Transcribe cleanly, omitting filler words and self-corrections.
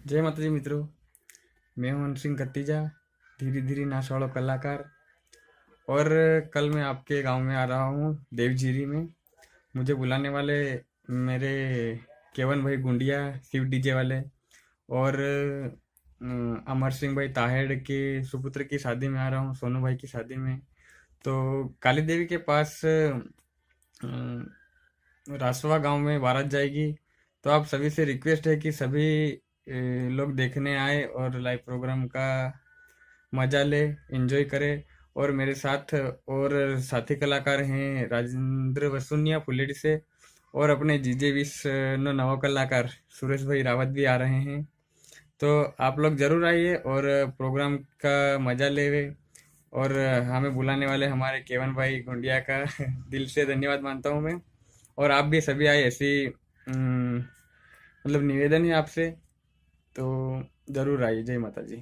जय माता जी मित्रों। मैं हूं हन सिंह कत्तीजा, धीरे धीरे नाश वालों कलाकार। और कल मैं आपके गांव में आ रहा हूं, देवझिरी में। मुझे बुलाने वाले मेरे केवन भाई गुंडिया, शिव डीजे वाले, और अमर सिंह भाई ताहेड़ के सुपुत्र की शादी में आ रहा हूँ, सोनू भाई की शादी में। तो काली देवी के पास रासवा गांव में बारात जाएगी। तो आप सभी से रिक्वेस्ट है कि सभी लोग देखने आए और लाइव प्रोग्राम का मजा ले, एंजॉय करे। और मेरे साथ और साथी कलाकार हैं राजेंद्र वसुनिया फुलेडी से, और अपने जीजे विस नो नवा कलाकार सुरेश भाई रावत भी आ रहे हैं। तो आप लोग जरूर आइए और प्रोग्राम का मजा लेवे। और हमें बुलाने वाले हमारे केवन भाई गुंडिया का दिल से धन्यवाद मानता हूँ मैं। और आप भी सभी आए, ऐसी मतलब निवेदन है आपसे। तो जरूर आइए। जय माता जी।